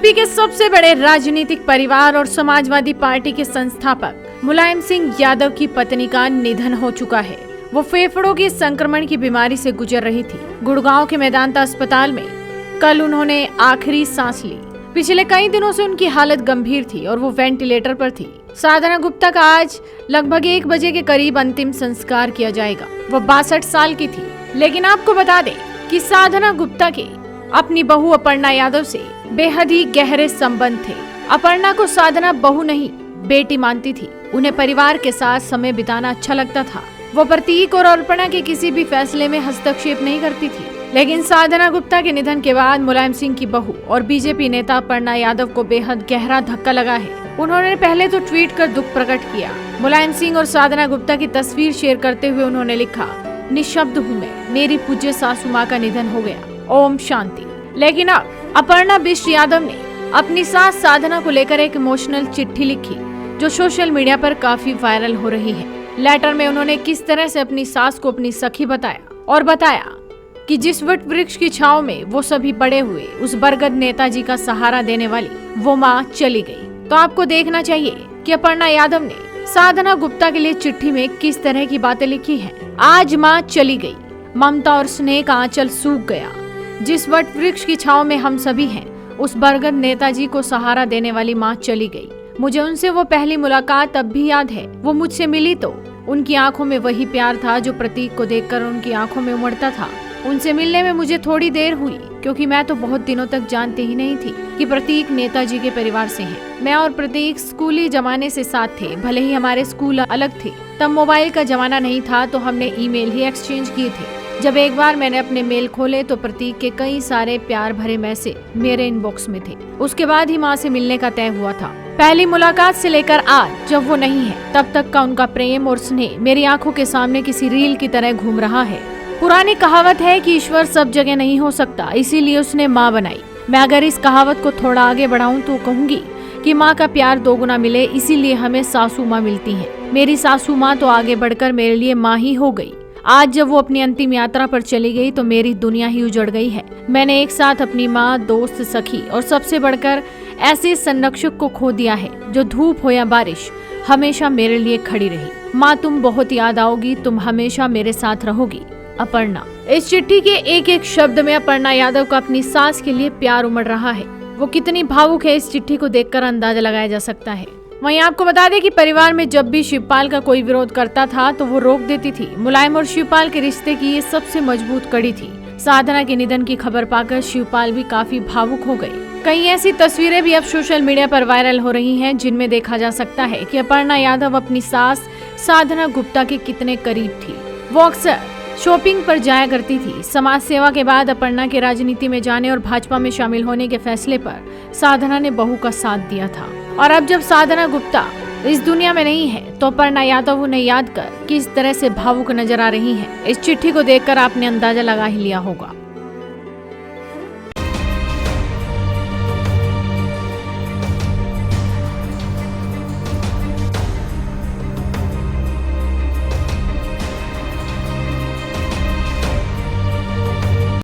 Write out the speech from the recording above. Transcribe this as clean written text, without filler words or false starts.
UP के सबसे बड़े राजनीतिक परिवार और समाजवादी पार्टी के संस्थापक मुलायम सिंह यादव की पत्नी का निधन हो चुका है। वो फेफड़ों के संक्रमण की बीमारी से गुजर रही थी। गुड़गांव के मेदांता अस्पताल में कल उन्होंने आखिरी सांस ली। पिछले कई दिनों से उनकी हालत गंभीर थी और वो वेंटिलेटर पर थी। साधना गुप्ता का आज लगभग 1 बजे के करीब अंतिम संस्कार किया जाएगा। वो 62 साल की थी। लेकिन आपको बता दें कि साधना गुप्ता के अपनी बहू अपर्णा यादव से बेहद ही गहरे संबंध थे। अपर्णा को साधना बहू नहीं बेटी मानती थी। उन्हें परिवार के साथ समय बिताना अच्छा लगता था। वो प्रतीक और अपर्णा के किसी भी फैसले में हस्तक्षेप नहीं करती थी। लेकिन साधना गुप्ता के निधन के बाद मुलायम सिंह की बहू और बीजेपी नेता अपर्णा यादव को बेहद गहरा धक्का लगा है। उन्होंने पहले तो ट्वीट कर दुख प्रकट किया। मुलायम सिंह और साधना गुप्ता की तस्वीर शेयर करते हुए उन्होंने लिखा, निशब्द हूँ मैं, मेरी पूज्य सासू माँ का निधन हो गया, ओम शांति। लेकिन अब अपर्णा बिष्ट यादव ने अपनी सास साधना को लेकर एक इमोशनल चिट्ठी लिखी जो सोशल मीडिया पर काफी वायरल हो रही है। लेटर में उन्होंने किस तरह से अपनी सास को अपनी सखी बताया और बताया कि जिस वट वृक्ष की छांव में वो सभी बड़े हुए, उस बरगद नेताजी का सहारा देने वाली वो माँ चली गई। तो आपको देखना चाहिए कि अपर्णा यादव ने साधना गुप्ता के लिए चिट्ठी में किस तरह की बातें लिखी हैं। आज माँ चली गई, ममता और स्नेह का आंचल सूख गया। जिस वट वृक्ष की छांव में हम सभी हैं, उस बरगद नेताजी को सहारा देने वाली माँ चली गई। मुझे उनसे वो पहली मुलाकात अब भी याद है। वो मुझसे मिली तो उनकी आंखों में वही प्यार था जो प्रतीक को देखकर उनकी आंखों में उमड़ता था। उनसे मिलने में मुझे थोड़ी देर हुई क्योंकि मैं तो बहुत दिनों तक जानती ही नहीं थी कि प्रतीक नेताजी के परिवार से हैं। मैं और प्रतीक स्कूली जमाने से साथ थे। भले ही हमारे स्कूल अलग थे, तब मोबाइल का जमाना नहीं था तो हमने ईमेल ही एक्सचेंज किए थे। जब एक बार मैंने अपने मेल खोले तो प्रतीक के कई सारे प्यार भरे मैसेज मेरे इनबॉक्स में थे। उसके बाद ही माँ से मिलने का तय हुआ था। पहली मुलाकात से लेकर आज जब वो नहीं है, तब तक का उनका प्रेम और स्नेह मेरी आंखों के सामने किसी रील की तरह घूम रहा है। पुरानी कहावत है कि ईश्वर सब जगह नहीं हो सकता, इसीलिए उसने माँ बनाई। मैं अगर इस कहावत को थोड़ा आगे बढ़ाऊं तो कहूंगी कि माँ का प्यार 2 गुना मिले, इसीलिए हमें सासू माँ मिलती है। मेरी सासू माँ तो आगे बढ़कर मेरे लिए माँ ही हो गई। आज जब वो अपनी अंतिम यात्रा पर चली गई तो मेरी दुनिया ही उजड़ गई है। मैंने एक साथ अपनी माँ, दोस्त, सखी और सबसे बढ़कर ऐसे संरक्षक को खो दिया है जो धूप हो या बारिश हमेशा मेरे लिए खड़ी रही। माँ, तुम बहुत याद आओगी, तुम हमेशा मेरे साथ रहोगी, अपर्णा। इस चिट्ठी के एक एक शब्द में अपर्णा यादव का अपनी सास के लिए प्यार उमड़ रहा है। वो कितनी भावुक है, इस चिट्ठी को देखकर अंदाजा लगाया जा सकता है। वहीं आपको बता दें कि परिवार में जब भी शिवपाल का कोई विरोध करता था तो वो रोक देती थी। मुलायम और शिवपाल के रिश्ते की ये सबसे मजबूत कड़ी थी। साधना के निधन की खबर पाकर शिवपाल भी काफी भावुक हो गए। कई ऐसी तस्वीरें भी अब सोशल मीडिया पर वायरल हो रही हैं जिनमें देखा जा सकता है कि अपर्णा यादव अपनी सास साधना गुप्ता के कितने करीब थी। वो अक्सर शॉपिंग पर जाया करती थी। समाज सेवा के बाद अपर्णा के राजनीति में जाने और भाजपा में शामिल होने के फैसले पर साधना ने बहू का साथ दिया था। और अब जब साधना गुप्ता इस दुनिया में नहीं है तो अपर्णा यादव उन्हें याद कर किस तरह से भावुक नजर आ रही हैं। इस चिट्ठी को देखकर आपने अंदाजा लगा ही लिया होगा।